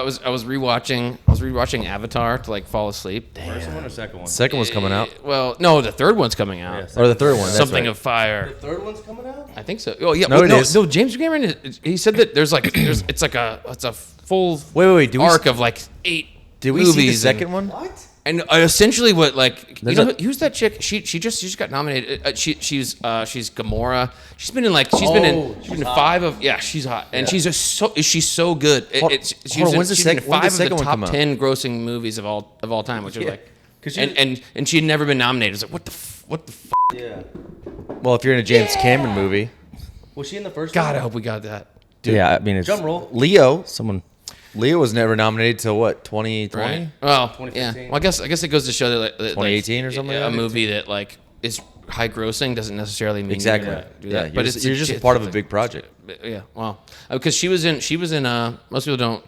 was rewatching Avatar to like fall asleep. First one or second one? Second one's coming out. Well, no, the third one's coming out. Yeah, Or the third one. That's Something right. of Fire. The third one's coming out? I think so. Oh yeah. No, it is. No, James Cameron. He said that it's a full Wait. arc of like 8 Did we movies see the second one? What? And essentially, what like There's you know who's that chick? She just got nominated. She's Gamora. She's been in hot. 5 of she's hot and she's so good. She's when's the she's in second- when 5 did of the the second one top come out? 10 grossing movies of all time, which is like, 'Cause and she had never been nominated. It's like what the f? Yeah. Well, if you're in a James Cameron movie, Was she in the first God, one? I hope we got that. Yeah, I mean, it's Drum roll. Leo someone. was never nominated till what? 2020. Right. Well, 2015. yeah. Well, I guess it goes to show that 2018 or something A like that? movie that like is high grossing doesn't necessarily mean Exactly. you're gonna do Yeah, that. But you're just a part of a big project. Yeah, well, because she was in most people don't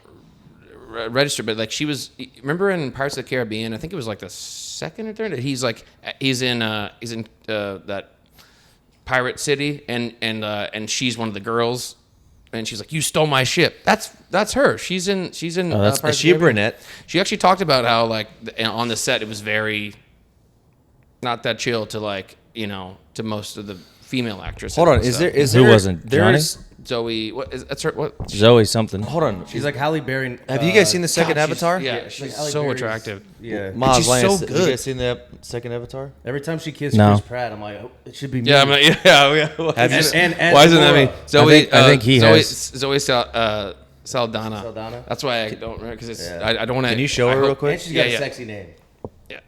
register, but like she was. Remember in Pirates of the Caribbean? I think it was like the second or third. He's in that pirate city, and she's one of the girls, and she's like, "You stole my ship." That's her. She's in. Is Pirates of the she a Caribbean. brunette? She actually talked about how like on the set it was very not that chill to like to most of the female actresses. Hold on. and Is stuff. there? Who wasn't? There's. Zoe? What is that's her? What? Zoe something. Hold on. She's like Halle Berry. Have you guys seen the second God, she's- Avatar? Yeah, she's she's like so Halle Berry's- attractive. Yeah. Miles she's Lance, so Have you good. guys seen the second Avatar? Every time she kisses No. Chris Pratt, I'm like, oh, it should be me. Yeah, Why Have you isn't seen- why isn't that me? Gamora. Zoe, I think he Zoe, has. Zoe Saldana. Saldana? That's why I don't remember because it's. Yeah. I don't want to. Can you show her real quick? And she's got Yeah, a yeah. sexy name. Yeah.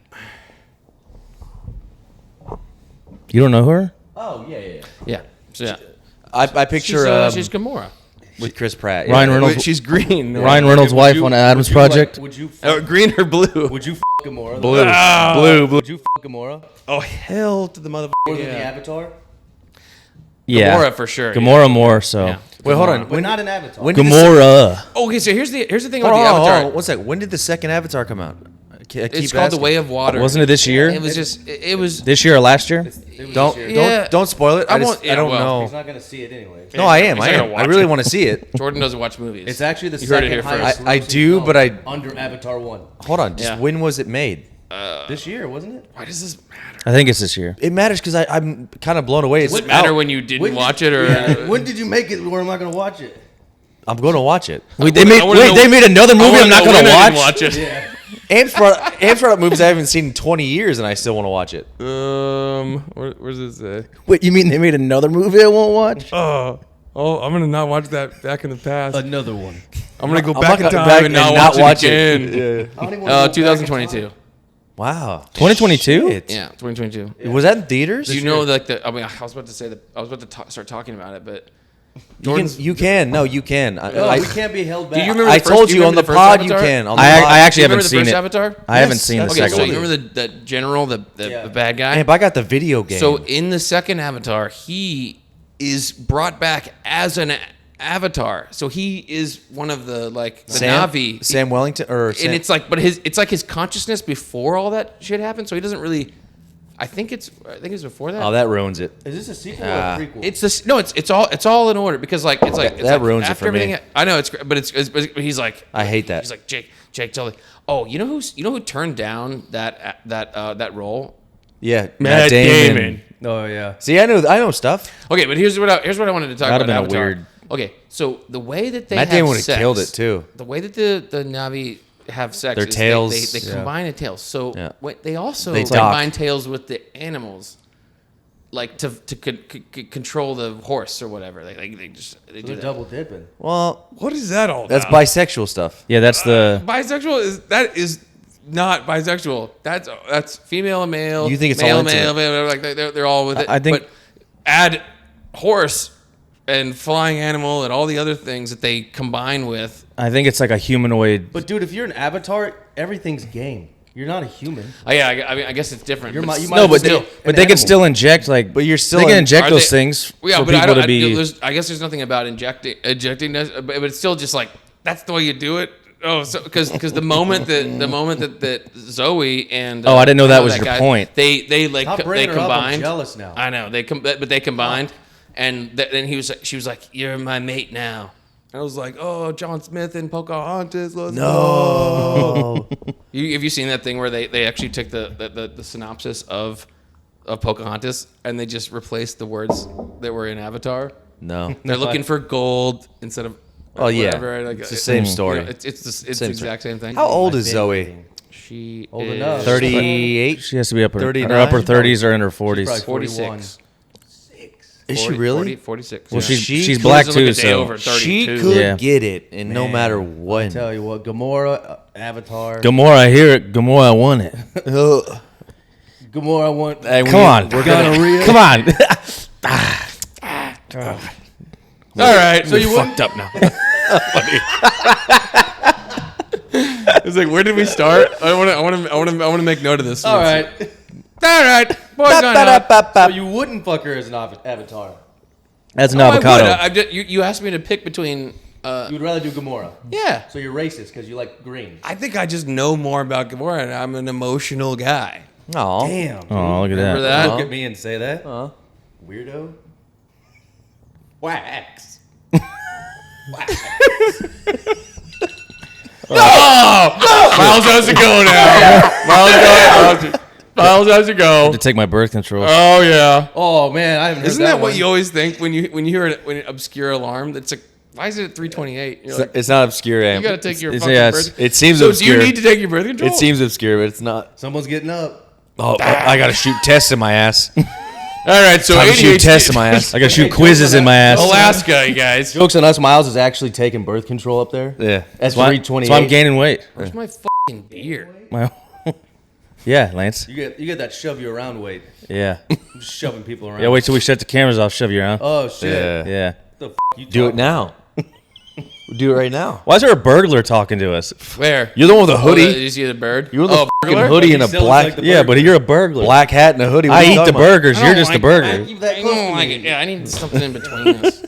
You don't know her? Oh, yeah. Yeah. So yeah. I picture She's Gamora. with Chris Pratt. Ryan Reynolds. She's green. Ryan Reynolds' wife on Adam's Project. Would you Green or blue? would you Gamora? Blue. Ah. Would you Gamora? Oh hell to the motherfucker. More than the Avatar? Yeah, Gamora for sure. Gamora more so. Yeah. Wait, hold on. But not an Avatar. When did the Gamora. Okay, so here's the thing Hold about the on, hold Avatar. on. One sec. When did the second Avatar come out? I keep It's called asking. The Way of Water. Wasn't it this year? It was just. It was. This year or last year? Don't spoil it. I won't- yeah, don't well, He's know. not going to see it anyway. No, I am. He's I not am. gonna I watch really it. want to see it. Jordan doesn't watch movies. It's actually the You heard it second here highest. first. I grossing do, film but I- under Avatar 1. Hold on. Just Yeah. when was it made? This year, wasn't it? Why does this matter? I think it's this year. It matters because I'm kind of blown away. It's Does it matter out. when you didn't When did- watch it or? Yeah. When did you make it where I'm not going to watch it? I'm going to watch it. Wait, I wanna know- they made another movie I'm not going to watch? watch it. Yeah. Amp's brought up movies I haven't seen in 20 years, and I still want to watch it. Where's this say? Wait, you mean they made another movie I won't watch? Oh, I'm gonna not watch that back in the past. Another one. I'm gonna go I'm back in not gonna time back and not watch it again. I don't even wanna go back in 2022. time. Wow. 2022? Shit. Yeah, 2022. Was that in theaters? Do you know like the? I mean, I was about to say that. I was about to start talking about it, but You can. No, you can. No, we can't be held back. Do you remember? I the first- told do you on remember the first pod you Avatar? can. On the I pod. actually Do you haven't remember the seen first it. Avatar? I haven't Yes, seen the that's Okay, second so one. you remember the general, the Yeah. bad guy? Man, but I got the video game. So in the second Avatar, he is brought back as an Avatar. So he is one of the like the Na'vi. Sam Wellington, or Sam, And it's like, but it's like his consciousness before all that shit happened. So he doesn't really. I think it's before that. oh, that ruins it. Is this a sequel or a prequel? It's this. No, it's all in order because like it's like it's That like ruins it after for me. everything. I know it's great, but but he's like I hate that. He's like Jake totally. Oh, you know who turned down that role? Yeah, Matt Damon. Oh, yeah. See, I know stuff. Okay, but here's what I wanted to talk That'd about. have been a Avatar. weird- Okay, so the way that they Matt have Damon would've sex, killed it, too. The way that the Na'vi have sex, Their is tails. they combine the tails. So Yeah. they also They combine dock. tails with the animals, like to control the horse or whatever. They do They're that. double dipping. Well, What is that all? that's bisexual stuff. Yeah, that's the. Bisexual is not bisexual. That's female and male. You think it's male, all male, intimate? male, like they're all with it. I think- but add horse and flying animal and all the other things that they combine with. I think it's like a humanoid. But, dude, if you're an Avatar, everything's game. You're not a human. Oh yeah, I mean I guess it's different. You're but you it's- might No, as but well they, be but an they can animal. still inject like. But you're still They can in- inject Are those they- things yeah, for but I people don't. to be. I guess there's nothing about injecting this, but it's still just like that's the way you do it. Oh, so because the moment that Zoe and Oh, I didn't know that was your guy, point. They like Stop they bringing her up. I'm combined. jealous now. I know but they combined, and then she was like, "You're my mate now." I was like, oh, John Smith and Pocahontas. Let's No. go. Have you seen that thing where they actually took the synopsis of Pocahontas and they just replaced the words that were in Avatar? No. They're looking for gold instead of Oh yeah. whatever. Like, It's the same story. It's the Same exact same thing. How old is My Zoe? favorite thing. She Old is enough. 38. She has to be up in her 39? upper 30s or in her 40s. probably 46. Is she really? 46. Well, yeah. she's black doesn't look too, a day so over 32. She could Yeah. get it, and no Man, matter when. Tell you what, Gamora, Avatar. Gamora, I hear it. Gamora, I want it. Ugh. Gamora, I want. Hey, Come on, Gonorrhea. come on. All right. So you fucked up now. It's like, where did we start? I want to make note of this. All right. All right. Boys on up. So you wouldn't fuck her as an Avatar. That's an Oh, I avocado. would. You asked me to pick between. You would rather do Gamora. Yeah. So you're racist because you like green. I think I just know more about Gamora, and I'm an emotional guy. Aw. Damn. Oh, look at Remember that. that? Look at me and say that. Huh? Weirdo. Wax. Miles has to go now. Miles has to go. To take my birth control. Oh yeah. Oh man, I haven't heard Isn't that what one. you always think when you hear an obscure alarm? That's like, why is it at 3:28? You're like, It's not obscure. you gotta take your it's- fucking yeah, birth. It seems So obscure. do you need to take your birth control? It seems obscure, but it's not. Someone's getting up. Oh, I gotta shoot tests in my ass. All right. So Time to shoot ADHD tests in my ass. I gotta shoot quizzes in my ass. Alaska, you guys. Jokes on us. Miles is actually taking birth control up there. Yeah. That's That's why 328. I'm gaining weight. Where's my fucking beer? Well, yeah, Lance. You get that shove you around weight. Yeah. I'm just shoving people around. Yeah, wait till we shut the cameras off. Shove you around. Oh shit. Yeah. Yeah. The f- you Do it talking now. Do it right now. Why is there a burglar talking to us? Where? You're the one with the Oh, hoodie. did you see the bird? You're the oh, fucking burglar? hoodie and He a still looks black like the Yeah, but you're a burglar. black hat and a hoodie. What I are you eat the talking about? burgers. I You're don't just the like burger. Keep that I close don't to like me. it. Yeah, I need something in between us.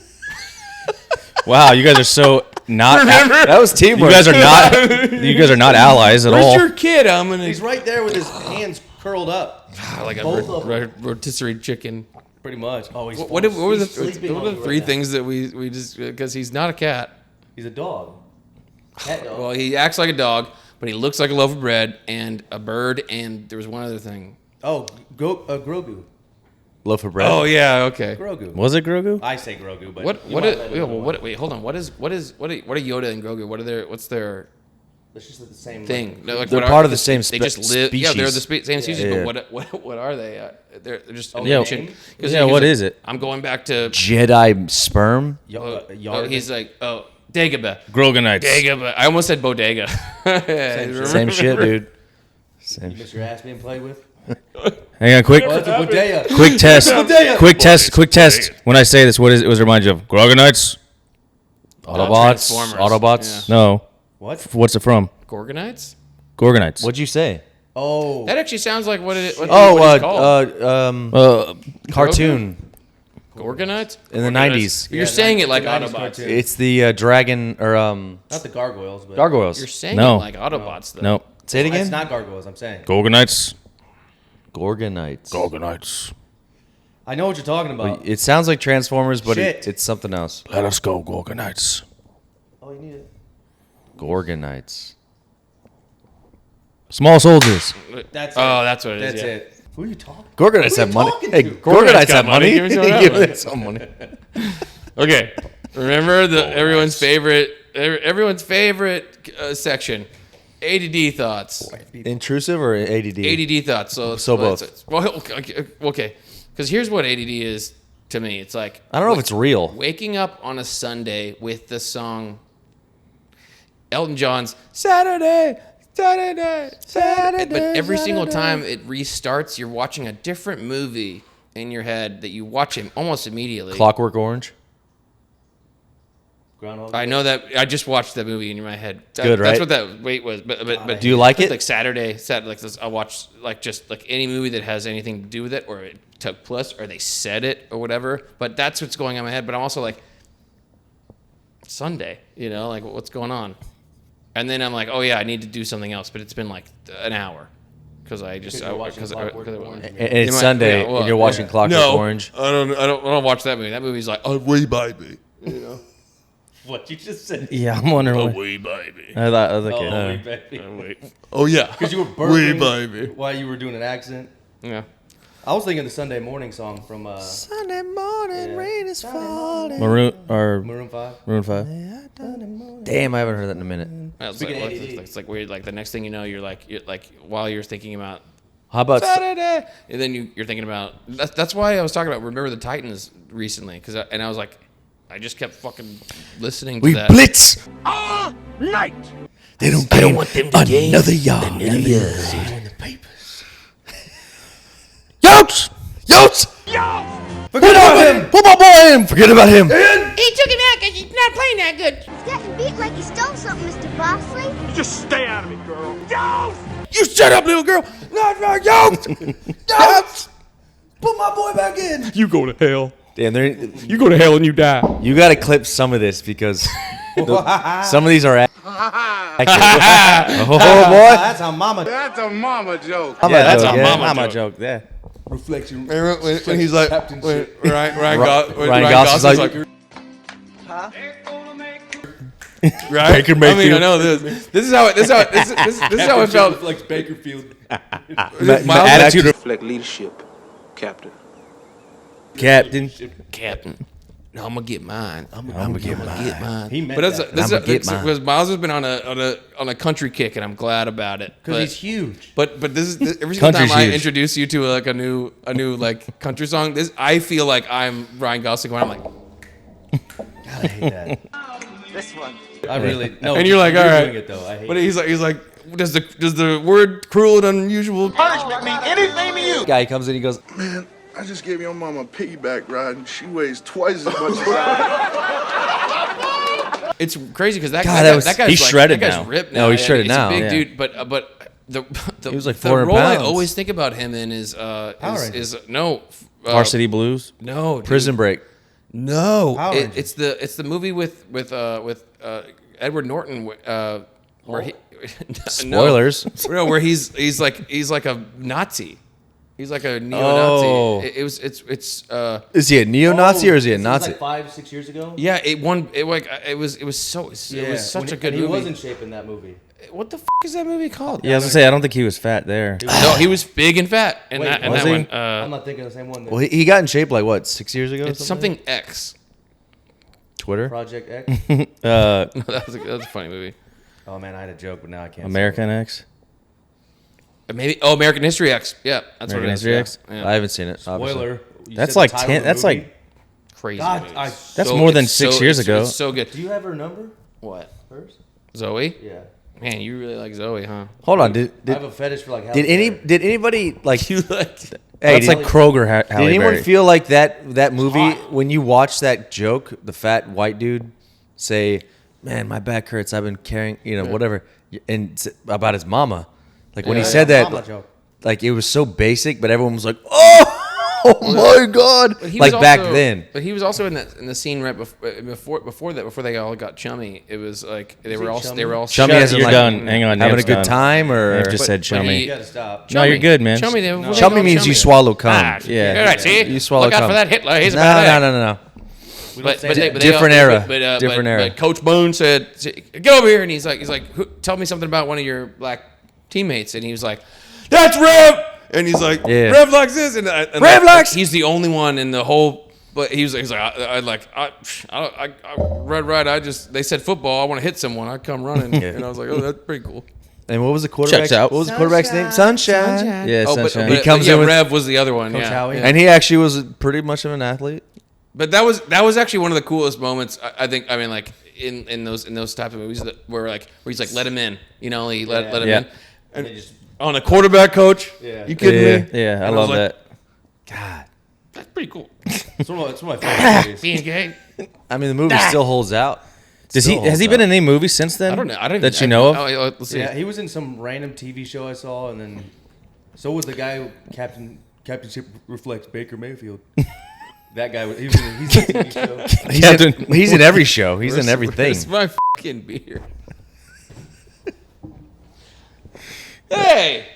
Wow, you guys are so not. That was You teamwork. guys are not. You guys are not allies at Where's all. your kid? I'm gonna He's right there with his hands curled up. like a Both of them. rotisserie chicken. Pretty much. Oh, he's What were the he's sleeping what on are the you three right now. things that we just because he's not a cat. He's a dog. Cat dog. Well, he acts like a dog, but he looks like a loaf of bread and a bird, and there was one other thing. Oh, Grogu. Loaf of bread. Oh yeah, okay. Grogu. Was it Grogu? I say Grogu, but What you what might is, let wait, another well, one. what wait, hold on. What are Yoda and Grogu? What's their It's just the same thing? like, Like, They're what part are- of the same They just spe- live. Yeah, they're the species. same species. Yeah. But what are they? They're just an Yeah. ancient. Yeah, what is it? I'm going back to. Jedi sperm. He's like Dagobah. Groganites. Dagobah. I almost said bodega. Same shit, dude. You miss your ass being played with? Hang on, quick, Oh, it's a bodega. quick test, Bodega. quick test. When I say this, what does it remind you of? Groganites? Autobots. Transformers. Autobots. No. What? What's it from? Gorgonites? Gorganites. What'd you say? Oh. That actually sounds like what it. What Oh, what it's called. cartoon Gorgonites in the Gorgonites. 90s. You're saying it like it's a 90s Autobots. cartoon. It's the dragon or Not the gargoyles, but gargoyles. You're saying No. it like Autobots though. Nope. Say it again. It's not gargoyles. I'm saying. Gorganites. Gorgonites. Gorganites. I know what you're talking about. It sounds like Transformers, but Shit. it's something else. Let us go, Gorganites. Oh, you need it. Gorgonites. Small soldiers. That's Oh, it. that's what it is. That's yeah. it. Who are you talking? Gorgonites Who are have you money. talking Hey, to? Gorgonites got have money. money. Give me some of that Give money. them some money. Okay. Remember everyone's favorite section. ADD thoughts. Intrusive or ADD? ADD thoughts. So both. Well, okay. Because here's what ADD is to me. It's like I don't know if it's real. waking up on a Sunday with the song Elton John's Saturday. But every single time it restarts, you're watching a different movie in your head that you watch it almost immediately. Clockwork Orange. Groundhog. I know that I just watched that movie in my head. Good, right? That's what that wait was. But Do you like it? Like Saturday, like this, I watch like just like any movie that has anything to do with it, or it took place, or they said it, or whatever. But that's what's going on in my head. But I'm also like Sunday, like what's going on? And then I'm like, oh yeah, I need to do something else. But it's been like an hour because I just You're watching Clockwork I Orange. And it's might- Sunday, yeah, well, and you're watching Clockwork no, Orange. I don't watch that movie. That movie's like, oh, way by me. What you just said? Yeah, I'm wondering. Oh, What, wee baby. I thought I was like, Oh, baby. Oh, wait. Oh yeah. Because you were Wee burping baby. while you were doing an accent. Yeah. I was thinking the Sunday morning song from Sunday morning, Yeah. rain is falling. Maroon or Maroon 5. Maroon 5. Damn, I haven't heard that in a minute. It's Speaking like, of ADD. it's like weird. Like the next thing you know, you're like while you're thinking about How about Saturday, and then you're thinking about that's why I was talking about Remember the Titans recently because I was like I just kept fucking listening to we that. blitz? All night. They don't gain another yard. Yotes! Yotes! Forget about him! Put my boy in! Forget about him! He took him out because he's not playing that good. He's getting beat like he stole something, Mr. Bosley. You just stay out of it, girl. Yo! You shut up, little girl! Not right, Yotes! Yotes! Put my boy back in! You go to hell. Damn, You go to hell and you die. you gotta clip some of this because some of these are accurate. Oh, boy. That's how Mama. That's a mama joke. Yeah, that's joke, a yeah. mama joke. Yeah. Reflection. When he's like when Ryan Gosling's Gosling's like- like, right? Baker I mean, I Mayfield. know this. This is how it felt. Reflects Bakerfield. Miles attitude of Reflect leadership, Captain. captain. Captain. No, I'm gonna get mine. I'm gonna get mine. He meant But that's that. that's I'ma get mine. because Miles has been on a country kick, and I'm glad about it. Because But- he's huge. But every single Country's time I huge. introduce you to like a new like country song, I feel like I'm Ryan Gosling when I'm like, God, I hate that. This one. I really no. and you're like, all right. doing it though. I hate But it. he's like, does the word cruel and unusual? Punishment mean anything to you. Guy comes in, he goes, Man, I just gave your mama a piggyback ride and she weighs twice as much as I. It's crazy because that God, guy, that guy's like, he's shredded that guy's now. ripped No, now. he's shredded He's now, a big yeah. dude, but the He was like the 400 role I pounds. always think about him in is Rangers. is no Varsity Blues. no dude. Prison Break. No, Power Rangers. it's the movie with Edward Norton where he Spoilers. no, where he's like a Nazi. He's like a Oh. neo-Nazi. It's Is he a neo-Nazi or is he a this Nazi? Like 5-6 years ago. yeah, it was such when a he- good and movie. He was in shape in that movie. What the is that movie called? Yeah, I was gonna say I don't think he was fat there. No, he was big and fat, and Wait, that, and was that he? one. I'm not thinking of the same one. Well, he got in shape like what, 6 years ago? or It's something X. Twitter. Project X. That was a funny movie. Oh man, I had a joke, but now I can't. American X. Maybe American History X. Yeah, that's American what it is. History yeah. X? Yeah. I haven't seen it. Say. Obviously. Spoiler. You That's said the like title 10. of the That's movie. like Crazy. God, movie. That's more than it's 6 years ago. It's so good. Do you have her number? What? Hers? Zoe? Yeah. Man, you really like Zoe, huh? Hold on. I Did have a fetish for like. did anybody like? You like? Hey, That's did, like Kroger did Halle anyone Berry. feel like that movie when you watch that joke, the fat white dude say, "Man, my back hurts. I've been carrying, whatever," and about his mama. Like when he said that, Mama joke. like it was so basic, but everyone was like, "Oh, my god!" But he Like was back also- then. But he was also in the scene right before they all got chummy. It was like they were all Chummy Shut as it, in, you're like, done. Hang on. having a Name's good done. time, or I've just said but chummy. he- You gotta stop. No, you're good, man. Chummy, chummy means you swallow cum. Yeah. All right, see, You swallow Look out cum. for that Hitler. He's a No, bad egg. no. Different era. Different era. But Coach Boone said, "Get over here," and he's like, "Tell me something about one of your black teammates," and he was like, "That's Rev," and he's like, Yeah. "Rev likes this," and Rev likes- He's the only one in the whole. But he's like, Red. They said football. I want to hit someone. I come running, and I was like, "Oh, that's pretty cool." And what was the quarterback? Checks out. What was the quarterback's name? Sunshine. Yeah, Oh, but, Sunshine. He comes in with- Rev was the other one. Coach Yeah. Howie. Yeah. And he actually was pretty much of an athlete. But that was actually one of the coolest moments. I think. I mean, like in those type of movies where he's like, let him in. He let him Yeah. in. And on a quarterback coach. Yeah. You kidding Yeah, me? yeah, I And love was like, that. God. That's pretty cool. It's one of my favorite movies. Being gay. I mean, the movie still holds out. Has he been in any movie since then? I don't know. I don't that even, you know of. Let's see. Yeah, he was in some random TV show I saw, and then so was the guy who Captainship reflects Baker Mayfield. That guy, he's in a TV show. He's in every show. He's in everything. Where's my fucking beer? Hey.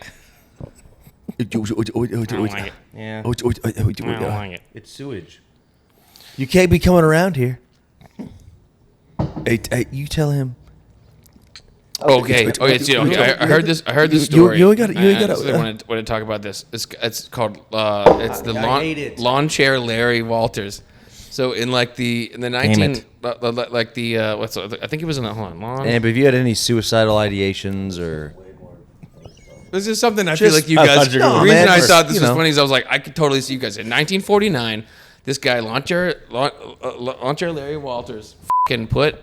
I don't like it. Yeah, I don't like it. it's sewage. You can't be coming around here. Hey, you tell him. Okay. I heard this. I heard this story. You gotta. I want to talk about this. It's called. It's the lawn chair Larry Walters. So in the 19 what's I think it was in the lawn. And if you had any suicidal ideations or. This is something I feel like you guys. The No, reason man, I thought this was know. funny is I was like, I could totally see you guys in 1949. This guy lawn chair Larry Walters fucking put.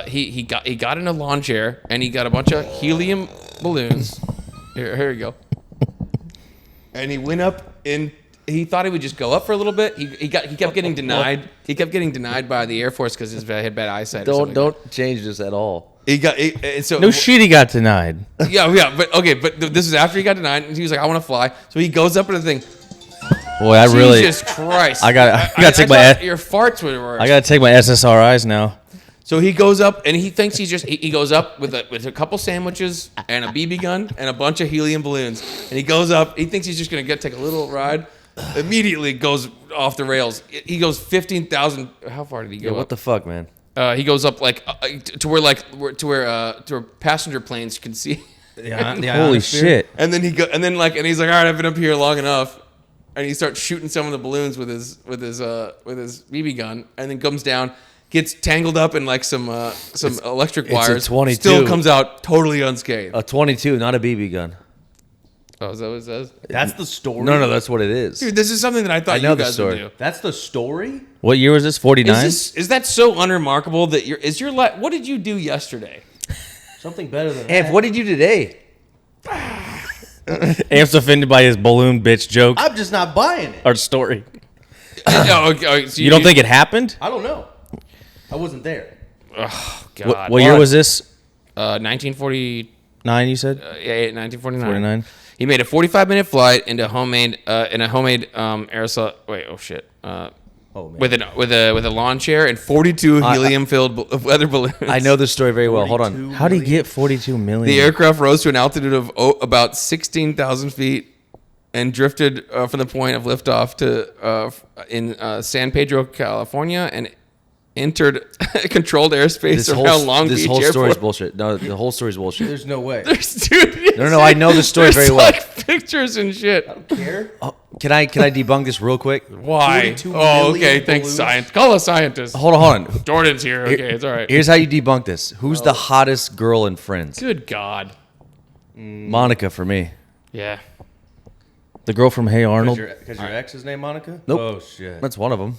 He got in a lawn chair and he got a bunch of helium balloons. Here you go. And he went up and he thought he would just go up for a little bit. He kept getting denied. He kept getting denied by the Air Force because he had bad eyesight. Don't change this at all. No shit, he got denied. Yeah, but this is after he got denied, and he was like, "I want to fly." So he goes up into the thing. Boy, I really. Jesus Christ! I gotta take my. Your farts were worse. I gotta take my SSRIs now. So he goes up, and he thinks he goes up with a couple sandwiches and a BB gun and a bunch of helium balloons, and he goes up. He thinks he's just gonna take a little ride. Immediately goes off the rails. He goes 15,000. How far did he go? What the fuck, man? He goes up to where passenger planes can see. Holy shit! And then he's like, all right, I've been up here long enough, and he starts shooting some of the balloons with his BB gun, and then comes down, gets tangled up in some electric wires. It's a 22. Still comes out totally unscathed. A 22, not a BB gun. Oh, is that what it says? That's the story. No, that's what it is. Dude, this is something that I thought I know you the guys story. would do. That's the story. What year was this? 49. Is that so unremarkable that what did you do yesterday? Something better than Amp, that. what did you do today? Amp's offended by his balloon bitch joke I'm just not buying it. or story. Oh, okay, so You don't think it happened? I don't know. I wasn't there. Oh, God. What year was this? 1949. 9, you said? 1949. 49. He made a 45-minute flight into homemade aerosol. Wait, oh shit. With a lawn chair and 42 helium-filled weather balloons. I know this story very well. Hold on. How'd he get 42 million? The aircraft rose to an altitude of about 16,000 feet and drifted from the point of liftoff to in San Pedro, California, and entered controlled airspace around Long Beach This whole Airport. story's bullshit. No, the whole story's bullshit. There's no way. Dude, No, I know the story very well. Like pictures and shit. Care? Oh, can I debunk this real quick? Why? 42 Oh, okay. million Thanks, balloons? science. Call a scientist. Hold on. Jordan's here. Okay, it's all right. Here's how you debunk this. Who's the hottest girl in Friends? Good God. Monica for me. Yeah. The girl from Hey Arnold. Because your ex's name Monica? Nope. Oh shit. That's one of them.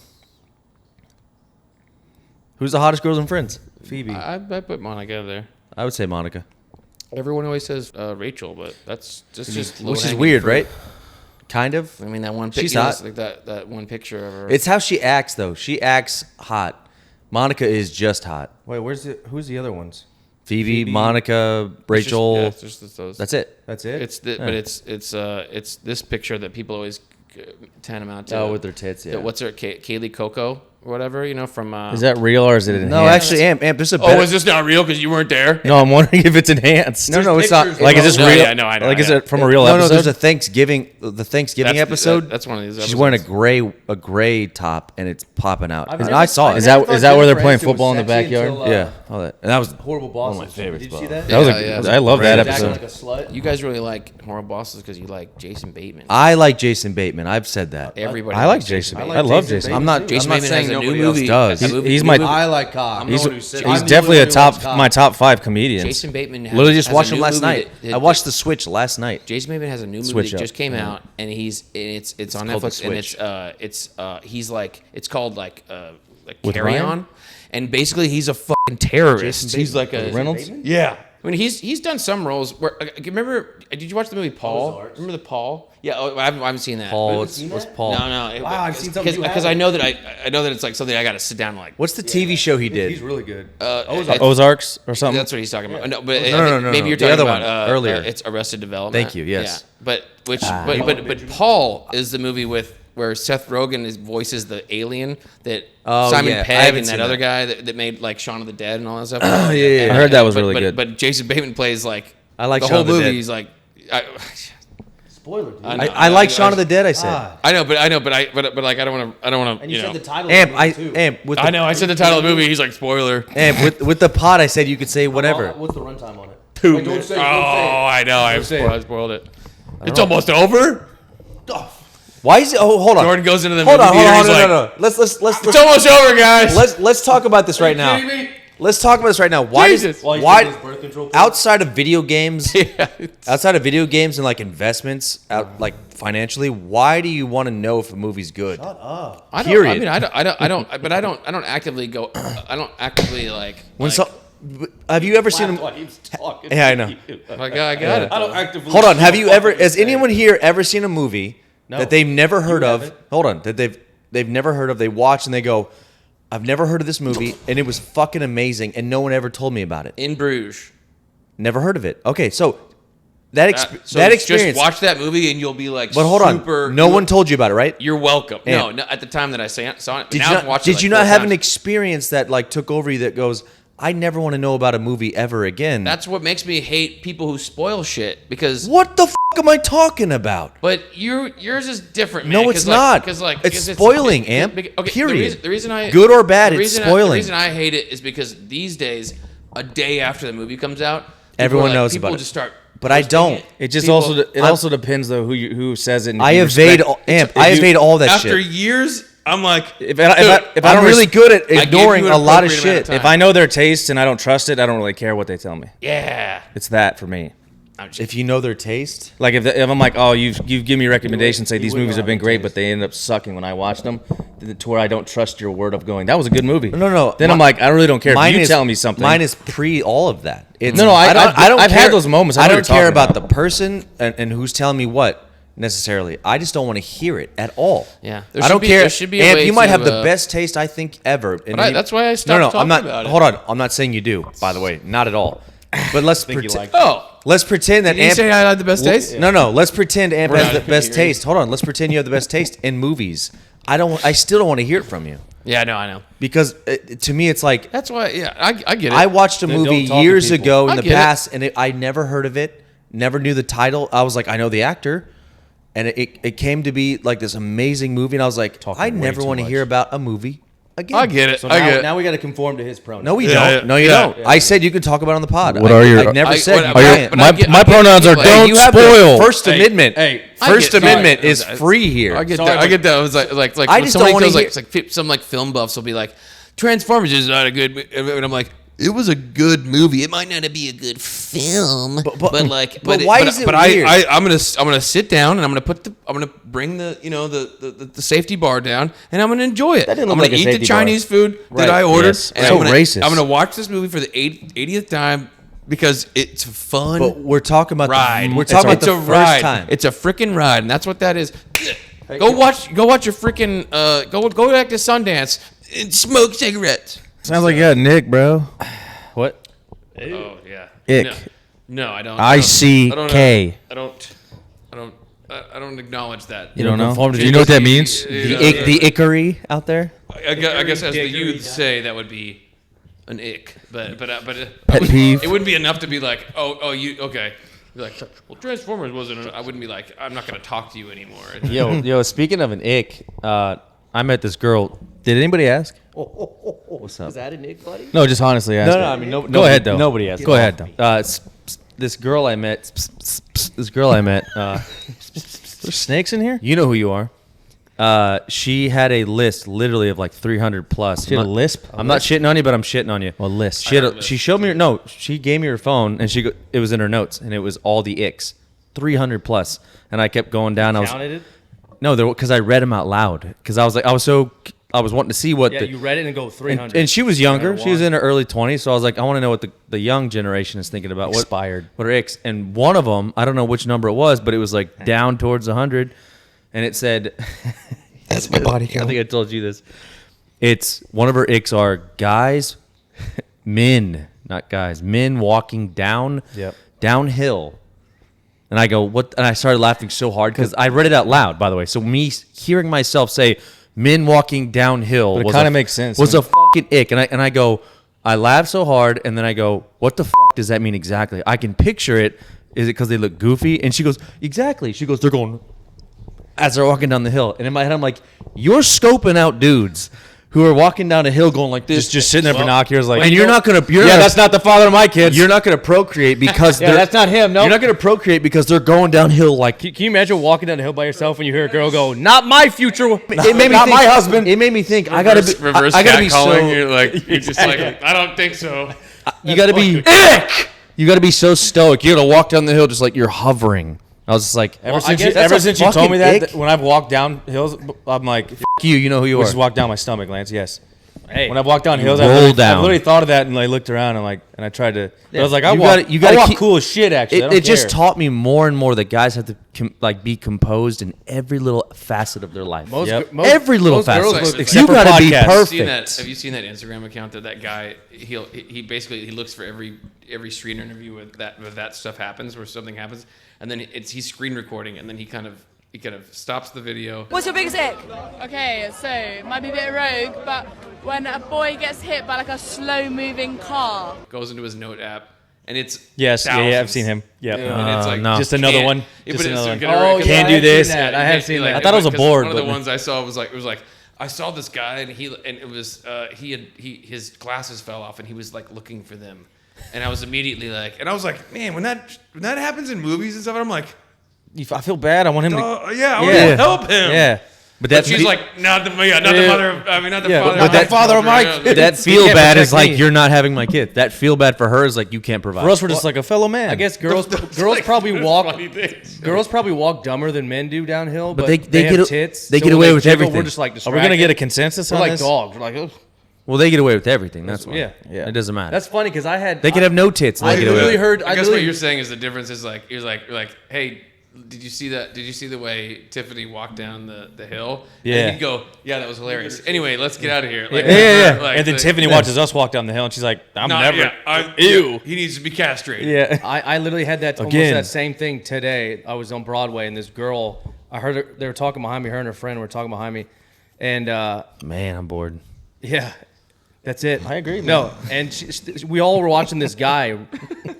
Who's the hottest girls in Friends? Phoebe. I put Monica there. I would say Monica. Everyone always says Rachel, but that's just Which is low-hanging weird, fruit. right? Kind of. I mean, that one She's picture. hot. Like that one picture of her. It's how she acts, though. She acts hot. Monica is just hot. Wait, who's the other ones? Phoebe, Monica, Rachel. It's just those. That's it. That's it? But it's this picture that people always tantamount to. Oh, with their tits, yeah. What's her Kaylee Coco or whatever? You know from. Is that real or is it enhanced? No, actually, Amp, there's a better. Oh, is this not real because you weren't there? No, I'm wondering if it's enhanced. No, it's not. pictures Like, is this No, real? yeah, no, I know, Like, I is know. it from a real No, episode? there's a Thanksgiving episode. That's one of these. She's wearing a gray top and it's popping out. And I saw it. Is that where they're playing football in the backyard? Yeah, all that. And that was Horrible Bosses. one of my favorites. Did you see that? That was Yeah, I love that Acting like episode. a slut. You guys really like horror bosses because you like Jason Bateman. I like Jason Bateman. I've said that. Everybody. I like likes Jason. I I, like love Jason Jason. I'm not. Jason I'm not Bateman saying has a new nobody movie. else does. He's my- I like Cobb. He's- He's definitely my top 5 comedians. Jason Bateman. Literally just has watched a him new last movie night. that- I watched The Switch last night. Jason Bateman has a new movie Switch that up. just came out, and it's on called The Netflix, and it's called With Carry Ryan? On, and basically he's a fucking terrorist. He's like a Reynolds? Yeah. I mean, he's done some roles where remember? Did you watch the movie Paul? Ozarks. Remember the Paul? Yeah, I haven't seen that. Paul, But- what's Paul? No. Wow, I've seen something you because I haven't. know that I know that it's like something I got to sit down and like. What's the TV show he did? He's really good. Ozarks or something? That's what he's talking about. No, but No, maybe you're the talking other about one, earlier. It's Arrested Development. Thank you, yes. Yeah. But Paul is the movie where Seth Rogen voices the alien that Simon yeah. I Pegg haven't and that seen other that. guy that made like Shaun of the Dead and all that stuff. yeah. I heard that was but- really but- good. But Jason Bateman plays like I like the Shaun whole of the movie. Dead. He's like, Spoiler, dude. I like Shaun of the Dead. I said. I know, but like I don't want to. And you said the title. Amp, of the movie, too. Amp. With the, I know. I said the title of the movie. He's like spoiler. Amp, with the pod, I said you could say whatever. What's the runtime on it? 2 Wait, minutes. don't say Oh, it. I know. I say it. spoiled it. It's almost over. Why is it? Oh, hold on. Jordan goes into the Hold movie on, theater. hold on, He's no, like, no. Let's it's almost over, guys. let's talk about this right now. kidding me? Let's talk about this right now. Why Jesus. Why? why You said this birth control pill? outside of video games, Yeah. outside of video games and like investments, like financially, why do you want to know if a movie's good? I don't. Period. I mean, I don't actively go. I don't actively like. When have you ever seen? While he was talking Yeah, I to know. you. Like, I got it. I don't actively. Hold on. Have you what ever? you're Has saying. anyone here ever seen a movie No. that they've never heard of? haven't? Hold on. That they've never heard of. They watch and they go, "I've never heard of this movie, and it was fucking amazing, and no one ever told me about it. In Bruges. Never heard of it." Okay, so that So that experience. Just watch that movie and you'll be like. but hold super, on. No one told you about it, right? You're welcome. Yeah. No, at the time that I saw it. But Did now you I've not, watched did it like you 4 not have an times. experience that like took over you that goes, I never want to know about a movie ever again? That's what makes me hate people who spoil shit because. What the fuck am I talking about? But yours is different, man. No, it's not. Because like It's spoiling, Amp. Okay, Period. The reason I Good or bad, the it's reason spoiling. The reason I hate it is because these days, a day after the movie comes out, people Everyone are knows people about it. just start. But I posting don't. It just People- also depends though who says it. And if I you evade respect- Amp. if I you- evade all that After shit. years, I'm like, If I I'm don't really good at I gave ignoring you an a lot of appropriate amount of shit. time. If I know their taste and I don't trust it, I don't really care what they tell me. yeah. It's that for me. If you know their taste, Like if I'm like, oh, you've given me recommendations, say you these would movies know have been how great, it but they end up sucking when I watch them, to where I don't trust your word of going, that was a good movie. No. Then I'm like, I really don't care if you tell me something. Mine is pre all of that. It's, No, I don't I've care. had those moments. I I know don't what you're care talking about the person and who's telling me what necessarily. I just don't want to hear it at all. Yeah. There I should don't be- care. there should be a Amp, way you might to, have the best taste I think ever. And But you- that's why I stopped No, I'm talking not. about it. Hold on. I'm not saying you do. By the way, not at all. But let's think you pretend. like Oh, Let's pretend that did you Amp. say I had the best taste? No. Let's pretend Amp We're has not the gonna best hear you. taste. Hold on. Let's pretend you have the best taste in movies. I still don't want to hear it from you Yeah, no, I know. because to me it's like That's why. Yeah, I get it. I watched a Then movie don't talk to years people. ago in I the get it. past, and I never heard of it, never knew the title. I was like, I know the actor, and it came to be like this amazing movie, and I was like, Talking I way never too want to much. hear about a movie again. I get it. So I get it. now we got to conform to his pronouns. No, we Yeah, don't. yeah. No, you Yeah. don't. I said you can talk about it on the pod. What I, are your- I never said you but can't. but I get- I get pronouns are like- don't you have spoil. the First Amendment. hey, First I get- Amendment sorry. is free here. I get Sorry, that. I but- get that. It was like I when just somebody don't wanna goes like, hear- it's like some like film buffs will be like, Transformers is not a good, and I'm like, it was a good movie. It might not be a good film, but why is it weird? I'm gonna sit down and I'm gonna bring the safety bar down and I'm gonna enjoy it. That didn't I'm look gonna like a eat the safety bar. Chinese food Right. that I ordered. Yes. And So I'm gonna, racist. I'm gonna watch this movie for the 80th time because it's fun. But we're talking about Ride. We're talking about It's the a first ride. time. It's a freaking ride, and that's what that is. Go watch your freaking go back to Sundance and smoke cigarettes. Sounds like you got Nick, bro. What? Oh yeah. Ick. No, I don't. ICK. I don't acknowledge that. You don't know? conform to Do you know what that means? the Ickery out there. I guess as the youth say, that would be an ick, but Pet peeve. It wouldn't be enough to be like, oh you okay. Be like, well, Transformers wasn't. I wouldn't be like, I'm not gonna talk to you anymore. Yo, speaking of an ick, I met this girl. Did anybody ask? What's up? Is that a Nick, buddy? No, just honestly ask. No, I mean, Go ahead, though. Nobody asked. Go ahead, though. This girl I met. This girl I met. There's snakes in here? You know who you are. She had a list, literally of like 300 plus. She had a lisp? I'm not shitting on you, but I'm shitting on you. A list. She showed me her. No, she gave me her phone, and it was in her notes, and it was all the icks, 300 plus. And I kept going down. Counted it? No, because I read them out loud. Because I was wanting to see what Yeah, the. you read it and go 300. And she was younger. She was 301. in her early 20s. So I was like, I want to know what the young generation is thinking about. Expired. What are icks? And one of them, I don't know which number it was, but it was like down towards 100. And it said, That's my body I count. think I told you this. It's one of her icks are guys, men, not guys, men walking downhill. And I go, what? And I started laughing so hard because I read it out loud, by the way. So me hearing myself say men walking downhill But it was kinda a- makes sense. Was a fucking ick. And I go, I laugh so hard, and then I go, what the fuck does that mean exactly? I can picture it is it because they look goofy? And she goes, exactly. She goes, they're going as they're walking down the hill. And in my head, I'm like, you're scoping out dudes who are walking down a hill going like this. Just sitting there binoculars like. And you're not going to. That's not the father of my kids. You're not going to procreate because Yeah, that's not him. No. You're not going to procreate because they're going downhill like. Can you imagine walking down the hill by yourself and you hear a girl go, "Not my future, It made me not think, my husband." It made me think. I gotta be. reverse I gotta be catcalling. so. You're just like, I don't think so. You gotta be. You gotta be so stoic. You gotta walk down the hill just like you're hovering. I was just like, Ever since you told me that, when I've walked down hills, I'm like, you know who you we are. just walk down my stomach, Lance. Yes. Hey, When I've walked down hills, roll I've down. literally thought of that and I looked around and I tried to. But I was like, I You walk, gotta- you gotta I walk keep- cool as shit. Actually, I don't It just care. taught me more and more that guys have to be composed in every little facet of their life. Yep. Every little girls facet. look- You except for gotta be podcasts. Have you seen that Instagram account that guy? He basically he looks for every screen interview with that stuff happens, where something happens, and then he's screen recording, and then he kind of stops the video. What's your biggest ick? Okay, so it might be a bit rogue, but when a boy gets hit by like a slow-moving car. Goes into his note app, and it's Yes, yeah, I've thousands. seen him. Yeah, And it's like no. just another can't- one. Yeah, Just but it's another one. gonna- 'cause Can't I do have this. seen that. I have seen that. I Like, thought it was a 'cause board. One of the but- ones I saw was like I saw this guy and it was his glasses fell off and he was like looking for them, and I was immediately like, and I was like, man, when that happens in movies and stuff, I'm like, I feel bad. I want him to. yeah, I want Yeah. to help him. Yeah. But she's like, not the mother. I mean, not the Yeah, father. but of that my father of my children. kid. That You feel can't bad protect is like me. you're not having my kid. That feel bad for her is like you can't provide. For us, we're just like a fellow man. I guess girls probably walk. Funny things. Girls probably walk dumber than men do downhill, but they they have get- tits. they so get when away with jiggle, everything. We're just like, Are we gonna get a distracted. consensus We're on like this? dogs. We're like, ugh. Well, they get away with everything. That's why. Yeah. It doesn't matter. That's funny because I had. They could have no tits. And I they get away literally with it. heard. I guess what you're saying is the difference is like you're like, hey, did you see that? Did you see the way Tiffany walked down the hill? Yeah. And he'd go, yeah, that was hilarious. Anyway, let's get out of here. Like, Yeah. like, And then Tiffany watches us walk down the hill, and she's like, "I'm Not, never." yeah, Ew. yeah, he needs to be castrated. Yeah. I literally had that almost Again. that same thing today. I was on Broadway, and this girl, I heard her, they were talking behind me. Her and her friend were talking behind me, and Man, I'm bored. yeah, that's it. I agree, man. No, and we all were watching this guy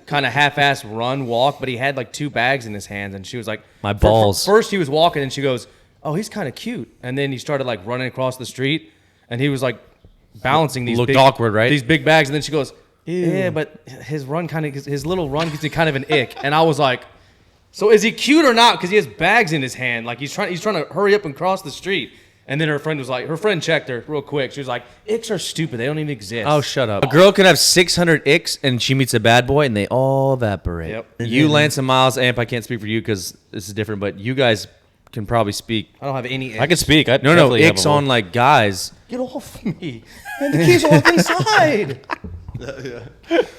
kind of half-ass walk, but he had like 2 bags in his hands, and she was like, My balls. First he was walking, and she goes, "Oh, he's kind of cute," and then he started like running across the street, and he was like balancing these Looked big, awkward, right? These big bags, and then she goes, "Yeah, but his little run gives me kind of an ick," and I was like, "So is he cute or not? Because he has bags in his hand, like he's trying to hurry up and cross the street." And then her friend checked her real quick. She was like, "Icks are stupid. They don't even exist." Oh, shut up. A girl can have 600 icks and she meets a bad boy and they all evaporate. Yep. You, Lance, and Miles, Amp, I can't speak for you because this is different, but you guys can probably speak. I don't have any. I can speak. I No, definitely have icks a on like guys. Get off me! And the keys are locked inside.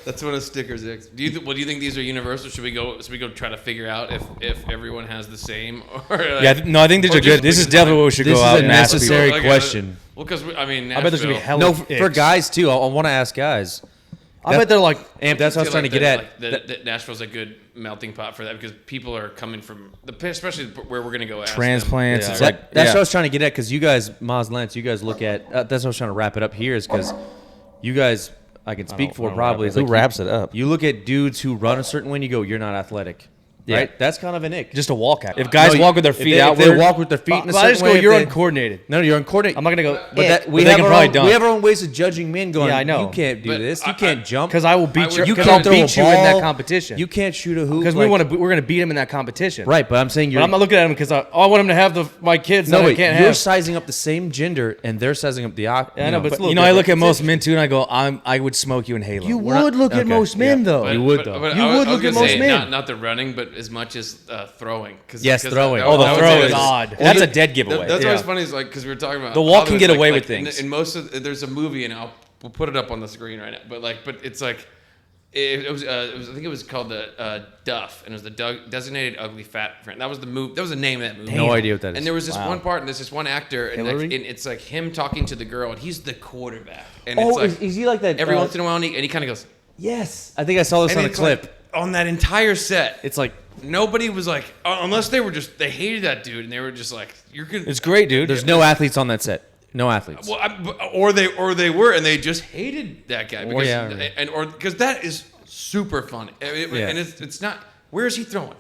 That's one of stickers. Do you think these are universal? Should we go try to figure out if everyone has the same? Or like, Yeah, no, I think these or are good. just This is because, definitely like, what we should This go is out a and ask necessary people. question. Well, because I mean, I bet there's gonna be Nashville- hella No, for icks. guys too. I want to ask guys. I bet they're like, Amp, that's what I was trying to get at. That Nashville's a good melting pot for that because people are coming from especially where we're gonna go. Ask them. transplants. Yeah. It's That's like, what yeah. I was trying to get at because you guys, Miles, Lance, you guys look at. That's what I was trying to wrap it up here is because you guys, I can speak for don't probably. wrap is Who like wraps it up? You look at dudes who run a certain way and you go, you're not athletic. Yeah. Right? That's kind of an ick. just a walk out. If guys No, walk with their if feet they- outward, if they walk with their feet in a but I certain just go, way, if "You're they- uncoordinated." No, you're uncoordinated. I'm not gonna go. But that, we they have can our probably own, dunk. we have our own ways of judging men. Going, Yeah, I know. you can't do But this. You I- can't jump. Because I will beat you. You Because can't I'll throw a beat you in that ball. competition. You can't shoot a hoop. Because like- we're gonna beat him in that competition. Right, but I'm saying you're. But I'm not looking at him because I want him to have my kids. no, that I wait. can't You're have. sizing up the same gender, and they're sizing up the. Yeah, I know, but it's a little I look at different. most men too, and I go, I would smoke you in Halo. You We're not- would look at okay, most men though. But- You would, but- though. but You I was- would I was look at gonna most say, men. Not the running, but as much as throwing. Yes, throwing. Oh, the I would throw say is that's- God. That's a dead giveaway. That's Yeah. always funny is like because we were talking about The wall can others, get like- away like with things. In most of there's a movie and we'll put it up on the screen right now. But it's like it was I think it was called the Duff and it was the Designated Ugly Fat Friend. That was the movie. That was the name of that movie. No idea what that is. And there was this one part and there's this one actor and, Hillary? and it's like him talking to the girl and he's the quarterback. And Oh, it's like is he like that? every once in a while and he kind of goes. Yes, I think I saw this And on a it's clip. like, on that entire set. It's like Nobody was like, unless they hated that dude and they were just like, you're good. It's great, dude. there's no athletes on that set. No athletes. Well, or they were and they just hated that guy because yeah. or because that is super funny. Yeah. And it's not Where is he throwing?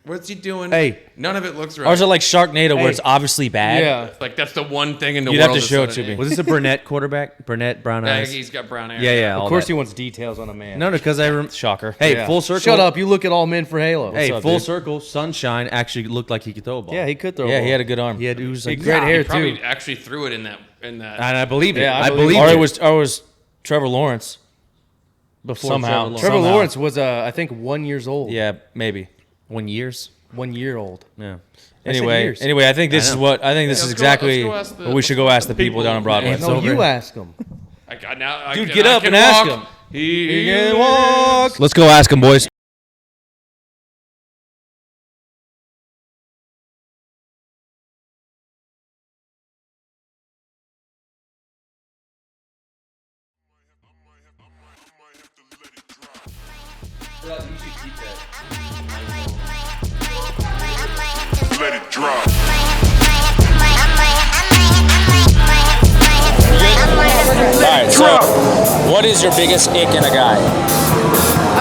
What's he doing? Hey. None of it looks right. Ours are like Sharknado, where it's obviously bad. Yeah. Like that's the one thing in the You'd world. have to show it that's to not me. an Was this a Burnett quarterback? Burnett, brown egg. eyes? Yeah, he's got brown hair. Yeah. Of course he wants details on a man. No, because Shocker. Hey, Yeah. full circle. Shut up. You look at all men for Halo. Hey, What's up, full dude? circle. Sunshine actually looked like he could throw a ball. Yeah, he could throw. Yeah, a ball. he had a good arm. He had ooze. He Like, had great He hair probably too. actually threw it in that. and I believe it. Yeah, I I believe believe it. it. Or it was Trevor Lawrence. Before somehow. Trevor Somehow. Lawrence was, I think, 1 year old. Yeah, maybe. 1 years. 1 year old. Yeah. I said Anyway, years. I think this is what I think this is Let's exactly go ask the- what we should go ask the people down on Broadway. It's No, over. you ask him. I got now. Dude, get up and ask him. He can walk. Let's go ask him, boys. Let it drop. Alright, so what is your biggest ick in a guy?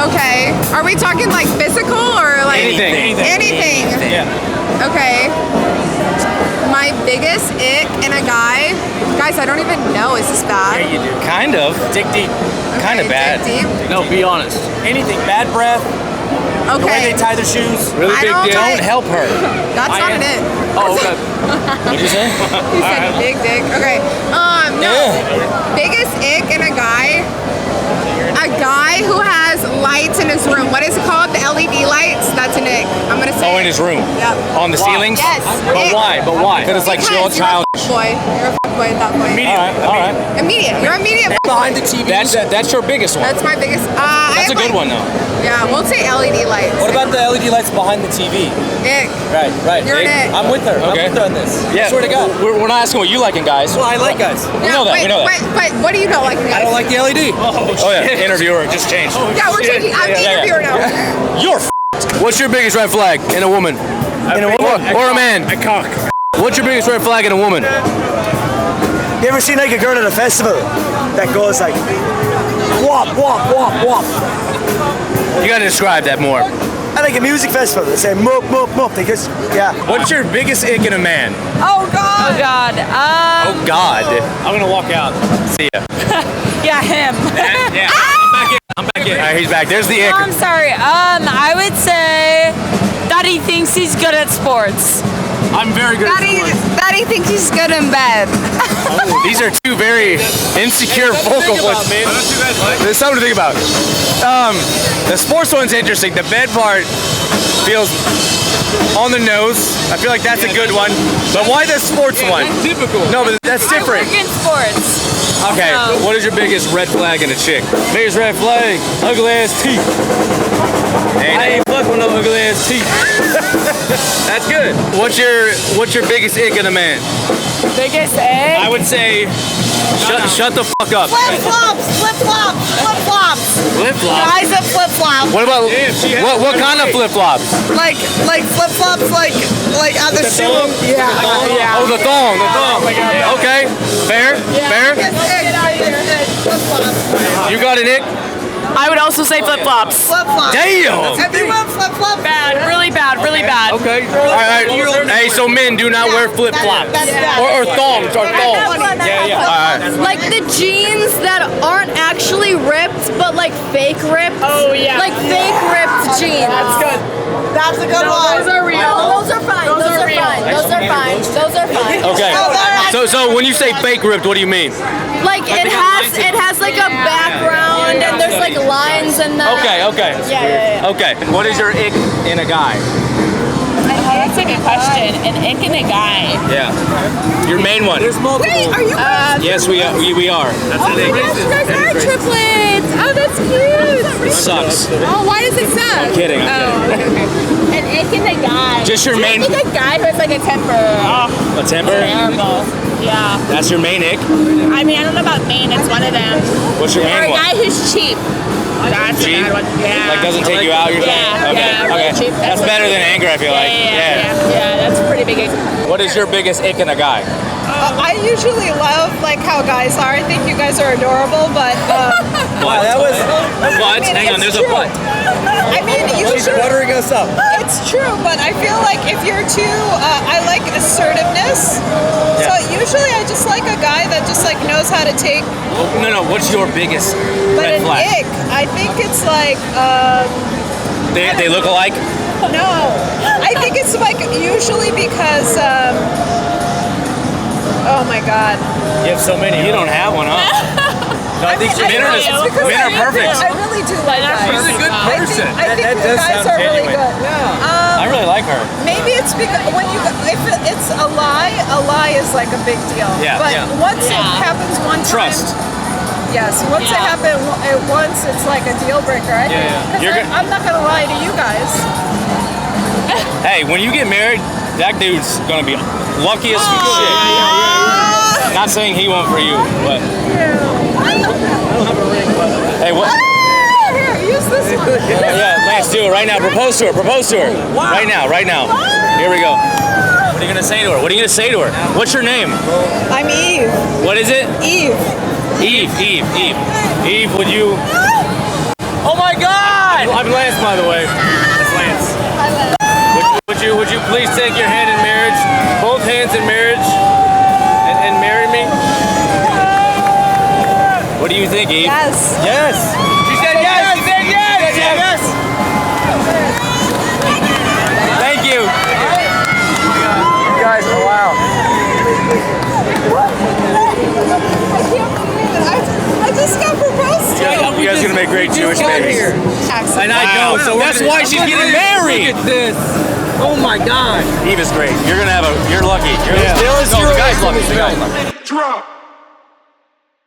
Okay. Are we talking like physical or like Anything. Anything. Yeah. Okay. My biggest ick in a guy. Guys, I don't even know. Is this bad? you do. Kind of. Dig deep. Kind of Okay, bad. dig deep. No, be honest. Anything. Bad breath. The way Okay. they tie their shoes. Really big dick. Don't help her. That's not an it. Oh, okay. What'd you say? He said big dick. Okay. No. Biggest ick in a guy. A guy who has lights in his room. What is it called? The LED lights? That's an ick. I'm gonna say. Oh, in his room. Yep. On the ceilings? Yes. But Ick. why? But why? Because it's like Because child. you're a fuckboy. You're a fuckboy at that point. All right. Immediate. You're immediate. Behind the TV. That's your biggest one. That's my biggest. That's a good one though. Yeah, we'll say LED lights. What about the LED lights behind the TV? Ick? Right. You're an ick. I'm with her. Okay. I'm with her on this. Yeah. Swear to God. We're not asking what you like in guys. Well, I like guys. We know that. Wait, We know that. Wait, what do you not like, guys? the LED. Oh yeah. Interviewer just changed. Yeah, we're taking. I'm the interviewer now. You're What's your biggest red flag in a woman? Or a man? A cock. What's your biggest red flag in a woman? You ever seen like a girl at a festival that goes like wop wop wop wop? You gotta describe that more. At like a music festival, they say mop mop mop. They just What's your biggest ick in a man? Oh God. Oh God. Oh God. I'm gonna walk out. See ya. Yeah, him. Yeah. I'm back in. All right, he's back. There's the ick. I'm sorry. I would say that he thinks he's good at sports. I'm very good at sports. That he thinks he's good in bed. These are two very insecure vocal points. There's something to think about. The sports one's interesting. The bed part feels on the nose. I feel like that's a good one. But why the sports one? Typical. No, but that's different. I work in sports. Okay, what is your biggest red flag in a chick? Biggest red flag, ugly ass teeth. I ain't fuck with no ugly ass teeth. That's good. What's your biggest ick in a man? Biggest egg? I would say, shut the fuck up. Flip flops. Flip flops. Flip flops. Flip flops. Guys that flip flop. What about what kind of flip flops? Like flip flops. Like on the shoe. Yeah. Oh, the thong. Okay, fair. You got an ick? I would also say flip flops. Flip flops. Damn. Everyone flip flop. Bad. Really bad. Really bad. Okay. All right. Hey, so men do not wear flip flops or thongs or thongs. Yeah. All right. Like the jeans that aren't actually ripped, but like fake ripped. Oh yeah. Like fake ripped jeans. That's good. That's a good one. Those are real. Those are fine. Those are fine. Those are fine. Those are fine. Okay. So when you say fake ripped, what do you mean? Like it has like a background and there's like lines and that. Okay. Yeah. Okay. What is your ick in a guy? That's a good question. An ick in a guy. Yeah. Your main one. Wait, are you guys? Yes, we are. Oh my gosh, you guys are triplets. Oh, that's cute. It sucks. Oh, why does it suck? I'm kidding. An ick in a guy. Just your main. I think a guy who has like a temper. A temper? Terrible. Yeah. That's your main ick? I mean, I don't know about main. It's one of them. What's your Or main a one? guy who's cheap. That's Cheap? a bad one. Yeah. Like doesn't take you out, you're saying? Yeah, really cheap. That's better than anger, I feel like. Yeah, that's a pretty big ick. What is your biggest ick in a guy? I usually love like how guys are. I think you guys are adorable, but Wow, that was. But hang on, there's a but. I mean, She's buttering us up. it's true, but I feel like if you're too, I like assertiveness. So usually I just like a guy that just like knows how to take. No. What's your biggest But red an flag? ick, I think it's like. They look alike. No, I think it's like usually because. Oh my God. You have so many. You don't have one, huh? I think men are perfect. I really do like guys. She's a good person. I think the guys are really good. I really like her. Maybe it's because when you if it's a lie is like a big deal. Yeah. But once it happens one time. Trust. Yes. Once it happens once, it's like a deal breaker. I think. Because I'm not gonna lie to you guys. Hey, when you get married, that dude's gonna be lucky as shit. Not saying he won't for you, but. Hey, what? Here, use this one. Yeah, Lance, do it right now. Propose to her. Propose to her. Right now. Here we go. What are you gonna say to her? What's your name? I'm Eve. What is it? Eve. Eve, would you? Oh my God! I'm Lance, by the way. It's Lance. Hi, Lance. Would you please take your hand in marriage, both hands in marriage, and marry me? What do you think, Eve? Yes. Yes. She said yes. She said yes. Yes. Thank you. You guys, wow. I just got proposed to. You guys are gonna make great Jewish babies. And I know. So that's why she's getting married. Look at this. Oh my God. Eve is great. You're lucky. The guy's lucky. Drop.